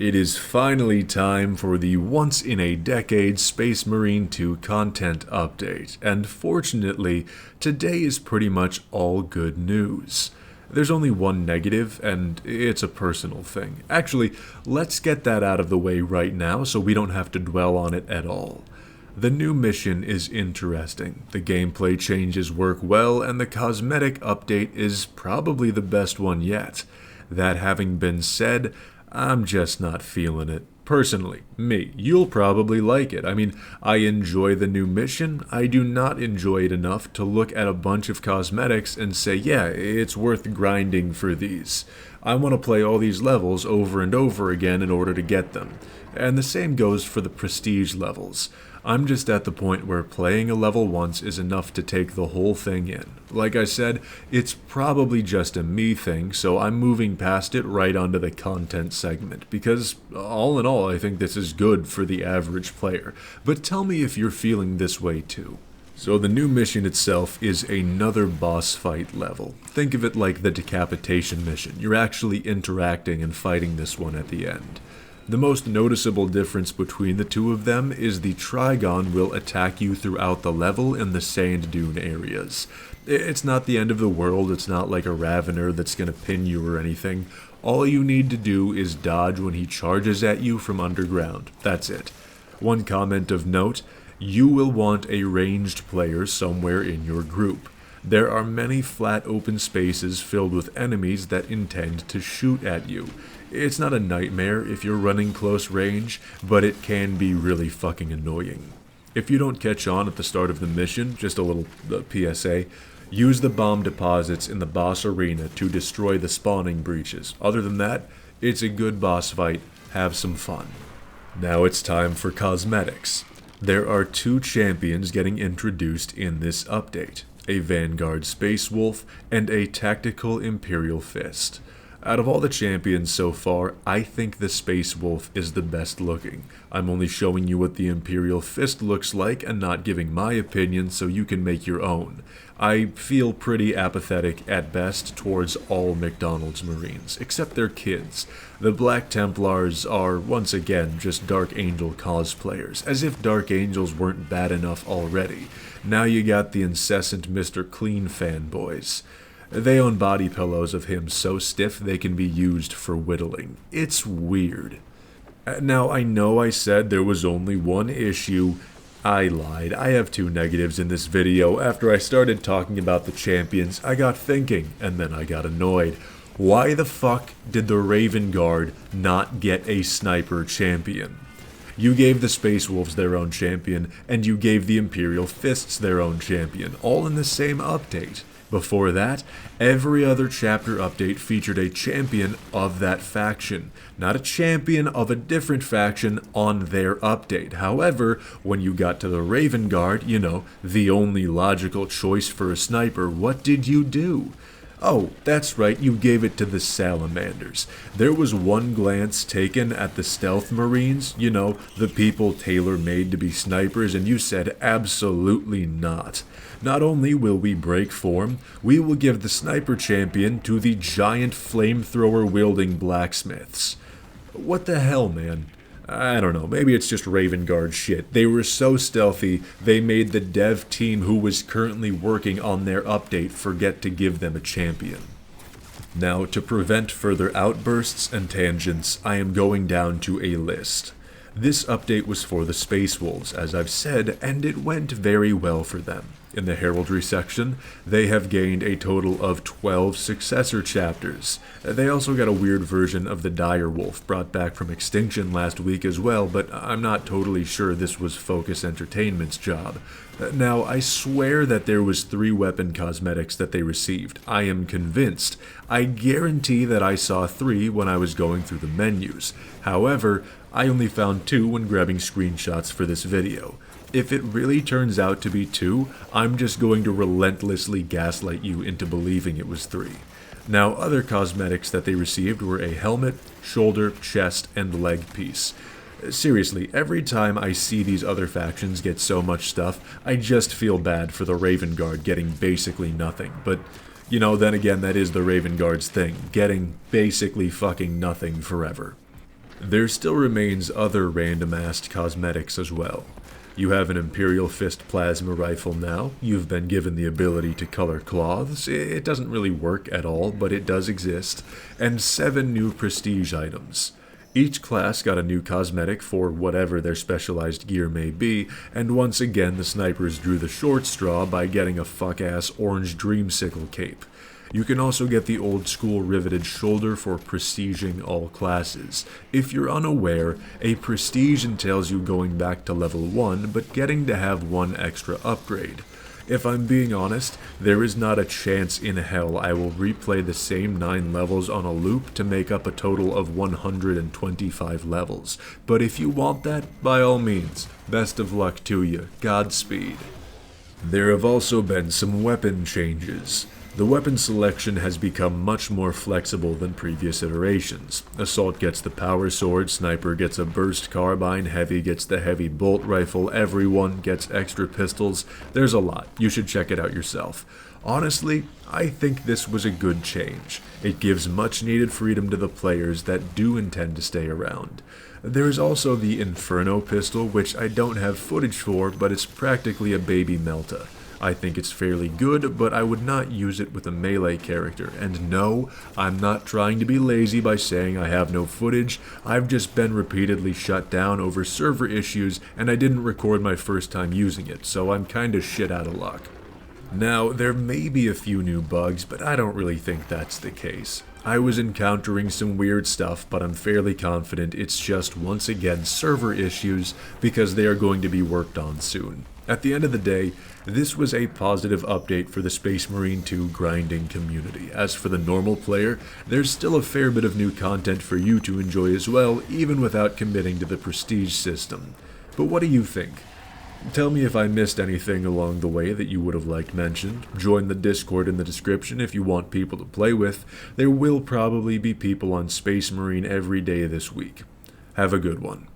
It is finally time for the once-in-a-decade Space Marine 2 content update, and fortunately, today is pretty much all good news. There's only one negative, and it's a personal thing. Actually, let's get that out of the way right now so we don't have to dwell on it at all. The new mission is interesting, the gameplay changes work well, and the cosmetic update is probably the best one yet. That having been said, I'm just not feeling it. Personally, me. You'll probably like it. I mean, I enjoy the new mission. I do not enjoy it enough to look at a bunch of cosmetics and say, yeah, it's worth grinding for these. I want to play all these levels over and over again in order to get them. And the same goes for the prestige levels. I'm just at the point where playing a level once is enough to take the whole thing in. Like I said, it's probably just a me thing, so I'm moving past it right onto the content segment, because all in all, I think this is good for the average player. But tell me if you're feeling this way too. So the new mission itself is another boss fight level. Think of it like the decapitation mission. You're actually interacting and fighting this one at the end. The most noticeable difference between the two of them is the Trigon will attack you throughout the level in the sand dune areas. It's not the end of the world, it's not like a Ravener that's gonna pin you or anything. All you need to do is dodge when he charges at you from underground. That's it. One comment of note, you will want a ranged player somewhere in your group. There are many flat open spaces filled with enemies that intend to shoot at you. It's not a nightmare if you're running close range, but it can be really fucking annoying. If you don't catch on at the start of the mission, just a little PSA, use the bomb deposits in the boss arena to destroy the spawning breaches. Other than that, it's a good boss fight. Have some fun. Now it's time for cosmetics. There are two champions getting introduced in this update. A Vanguard Space Wolf and a Tactical Imperial Fist. Out of all the champions so far, I think the Space Wolf is the best looking. I'm only showing you what the Imperial Fist looks like and not giving my opinion so you can make your own. I feel pretty apathetic at best towards all McDonald's Marines, except their kids. The Black Templars are, once again, just Dark Angel cosplayers, as if Dark Angels weren't bad enough already. Now you got the incessant Mr. Clean fanboys. They own body pillows of him so stiff they can be used for whittling. It's weird. Now, I know I said there was only one issue. I lied. I have two negatives in this video. After I started talking about the champions, I got thinking, and then I got annoyed. Why the fuck did the Raven Guard not get a sniper champion? You gave the Space Wolves their own champion, and you gave the Imperial Fists their own champion, all in the same update. Before that, every other chapter update featured a champion of that faction, not a champion of a different faction on their update. However, when you got to the Raven Guard, you know, the only logical choice for a sniper, what did you do? Oh, that's right, you gave it to the Salamanders. There was one glance taken at the Stealth Marines, you know, the people tailor-made to be snipers, and you said absolutely not. Not only will we break form, we will give the sniper champion to the giant flamethrower-wielding blacksmiths. What the hell, man? I don't know, maybe it's just Raven Guard shit. They were so stealthy, they made the dev team who was currently working on their update forget to give them a champion. Now, to prevent further outbursts and tangents, I am going down to a list. This update was for the Space Wolves, as I've said, and it went very well for them. In the heraldry section, they have gained a total of 12 successor chapters. They also got a weird version of the Dire Wolf brought back from extinction last week as well, but I'm not totally sure this was Focus Entertainment's job. Now, I swear that there was 3 weapon cosmetics that they received. I am convinced. I guarantee that I saw 3 when I was going through the menus. However, I only found 2 when grabbing screenshots for this video. If it really turns out to be 2, I'm just going to relentlessly gaslight you into believing it was 3. Now, other cosmetics that they received were a helmet, shoulder, chest, and leg piece. Seriously, every time I see these other factions get so much stuff, I just feel bad for the Raven Guard getting basically nothing. But, you know, then again, that is the Raven Guard's thing, getting basically fucking nothing forever. There still remains other random-assed cosmetics as well. You have an Imperial Fist plasma rifle now, you've been given the ability to color cloths, it doesn't really work at all, but it does exist, and 7 new prestige items. Each class got a new cosmetic for whatever their specialized gear may be, and once again the snipers drew the short straw by getting a fuck-ass orange Dreamsicle cape. You can also get the old school riveted shoulder for prestiging all classes. If you're unaware, a prestige entails you going back to level 1 but getting to have one extra upgrade. If I'm being honest, there is not a chance in hell I will replay the same 9 levels on a loop to make up a total of 125 levels. But if you want that, by all means, best of luck to you. Godspeed. There have also been some weapon changes. The weapon selection has become much more flexible than previous iterations. Assault gets the power sword, Sniper gets a burst carbine, Heavy gets the heavy bolt rifle, everyone gets extra pistols. There's a lot. You should check it out yourself. Honestly, I think this was a good change. It gives much needed freedom to the players that do intend to stay around. There is also the Inferno pistol, which I don't have footage for, but it's practically a baby Melta. I think it's fairly good, but I would not use it with a melee character. And no, I'm not trying to be lazy by saying I have no footage. I've just been repeatedly shut down over server issues, and I didn't record my first time using it, so I'm kinda shit out of luck. Now, there may be a few new bugs, but I don't really think that's the case. I was encountering some weird stuff, but I'm fairly confident it's just, once again, server issues, because they are going to be worked on soon. At the end of the day, this was a positive update for the Space Marine 2 grinding community. As for the normal player, there's still a fair bit of new content for you to enjoy as well, even without committing to the prestige system. But what do you think? Tell me if I missed anything along the way that you would have liked mentioned. Join the Discord in the description if you want people to play with. There will probably be people on Space Marine every day this week. Have a good one.